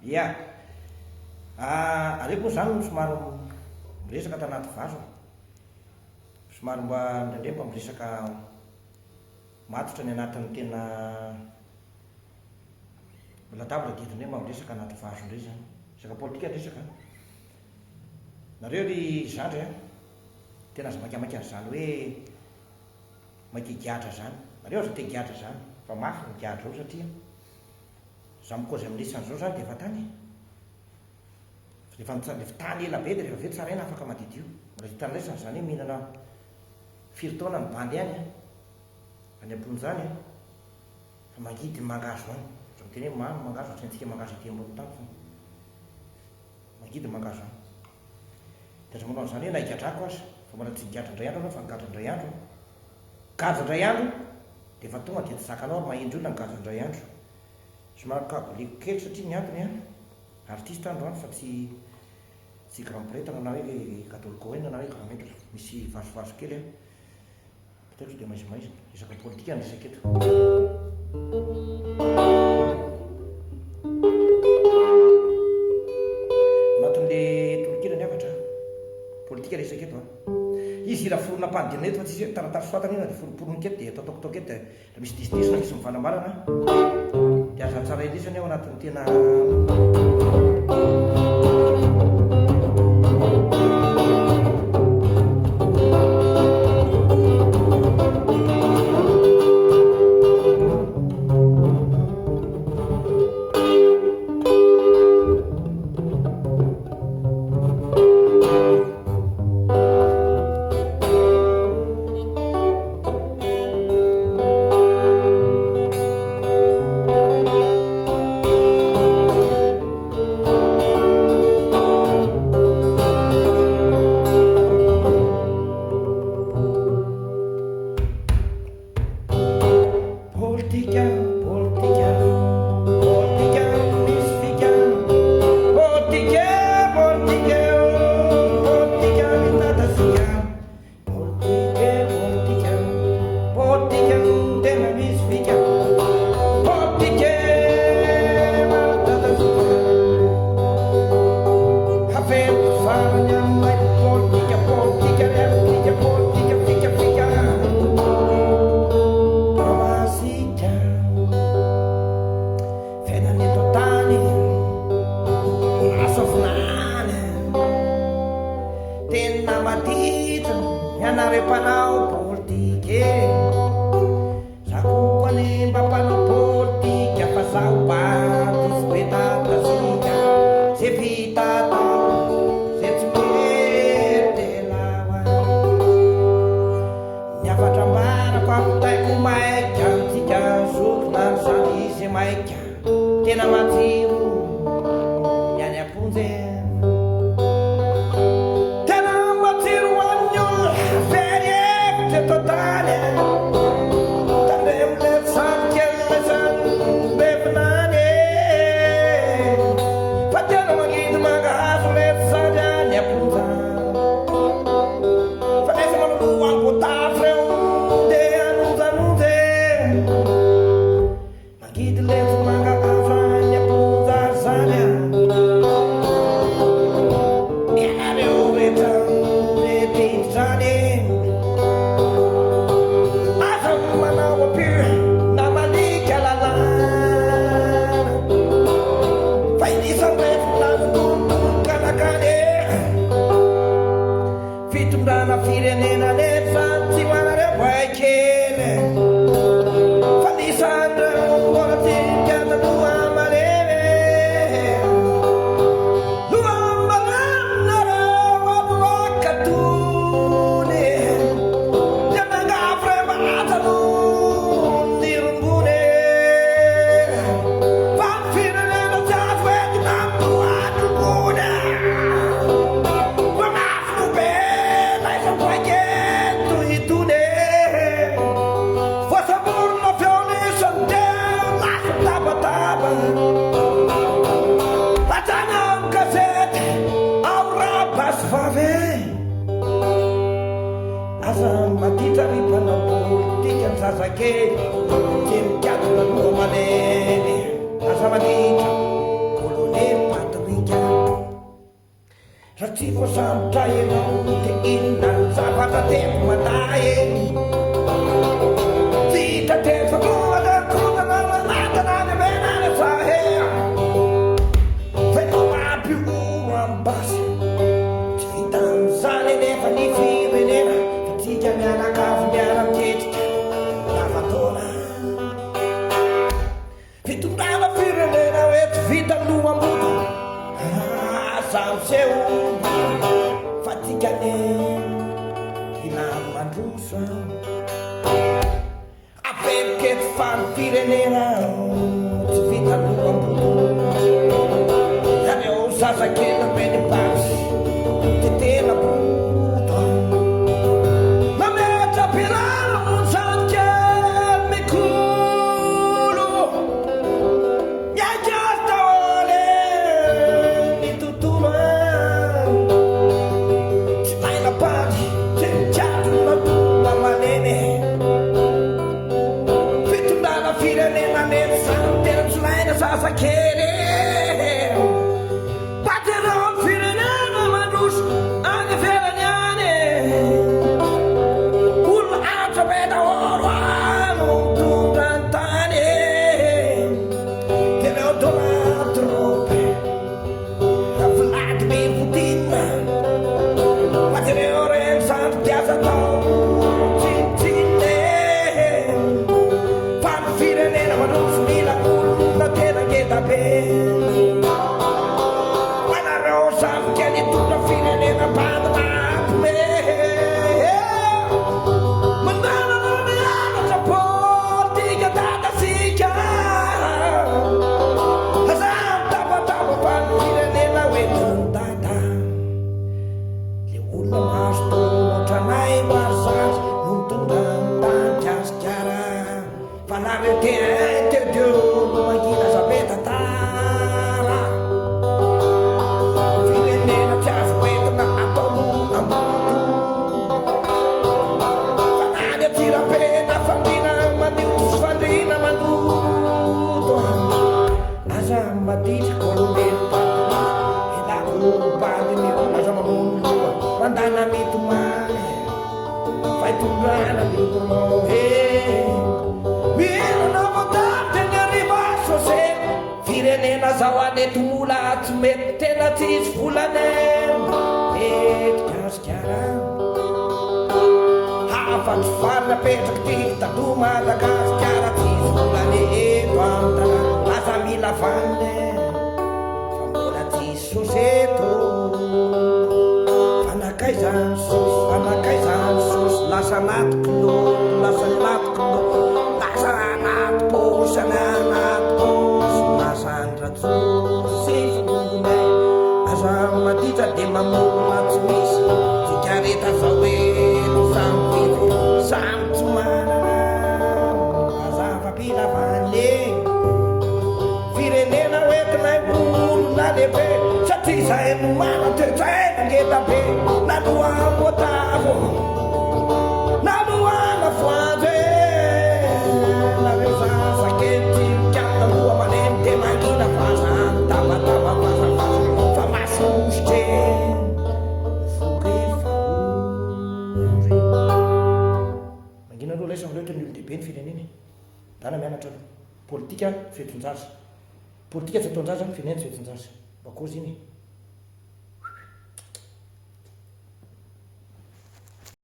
ia areko moa zany somary miresaka tanaty vaso somary mba ndraindray mba miresaka matotra ny anatin'ny tena latabatra didindray mba miresaka anaty vaso indray zany resaka politika resaka nareo ry zandry a tena azo makamaika zany hoe makigiatra zany nareo azo tegiatra zany fa mafy migiatra zao satria za mikozy amin'nisany zao zany de efa tany rehefa tany ela be de rehefa ve tsara ina afaka madidio mbola hitany resany zany hoe mihinana firy taona ny bandy any any ambony zany fa mangidy ny mangazo any za miteny hoe mamy mangazo tsy antsika mangazo aty ambony tany fa mangidy ny mangazo any de aza manao zany hoe na higadrako azy fa mbola tsy higatra indray andro anao fa nigadra indray andro gaja indray andro de efa tonga de tsy zakanao mahindro io na nigaja indray andro somary kaboliko kely satria ny antony artiste andro any fa tsy grand prêtre na hoe katolikoena na hoe grand maître misy vasovaso kely peut-être de maizimaizina resaka politika ny resaka eto anatin'le tolokina ny afatra politika resaka eto izy ira forona mpanodinana eto fa tsisy hoe taratasy soatana ina de foroporoniko eto de ataotaokotao eto de misy disdisina misy mivanambarana de aza tsara indrisany ao anatin'ny tena Colonel tsy voasambotra ianao dia inona ny zavatra tempo manday vita tefakoada kodana manatana ny menany sahe fenao aby oro ambasy tsy vita n'izany nefa ny firenena fatsika mianakavy miara-miketrika lafataona fitondrana firenena hoe tsy vita lohamboto samseho fatikane ilano mandrosa apelikety fany firenena tsy vita lohamboto zareo sasakely meny basy tetena boto mametra pilano monsankely mikolo miakastole ny tontolo tsy maina pady tsy mikiatona mamanene fitondrana firenena neny samy tena tsy laina sasakely batereo firenena mandroso any ivelany any olona atra be daholo ano mitondra ny tany tereo Donald Trump Vladimir Putin batereo reny sandro tiasa tao tsintsine fa ny firenena mandroso mila olona tena ngeda be manareo samy kely tondra firenena bandamapome mandanana mianatra politika dadasika azamy tabataba fa ny firenena oetindada le olona mahazo tootranay marzary no mitondra ny tany kasikara fa nareo terrain de Dieu no mangina zavetatara firenena tsy azo oentina ataolo amboto fanany atirapena fandrina manioto sy fandrina mandoto aza maditry kolomelo patona elako badiny aza mamono mandana mitomany faitondrana mitonao milona voatavy ny ariva sose firenena zao anetomola tsy mety tena tsisy volane mety kasikara hafatsy farina petraky tiky tato Madagasikara tsisy volane eto amtana asa mila vanne fa mbola tsisy soseto fanakaizany sosy lasa anaty kilôto lasa anaty kilôto lasa anaty posany anaty posy lasa andratso sy fongonay aza maditra de mamoma tsy misy tikareta zao hoe no samy vidy samy tsy manana azava-pila vane firenena oentinay olona lehibe satria zahay no mana toetraina ngeda be naloha motavo naloana foandro nareo sasakety kiandaloha maneny de mangina fazany tabataba fazafaza fa masositry forefa ory mangina aloha laisa loatra ny olo-dehibe ny firenena dana mianatra aloha politika fetonjaza politika tsy ataonjaza ny firenena tsy fetonjaza mba kozy iny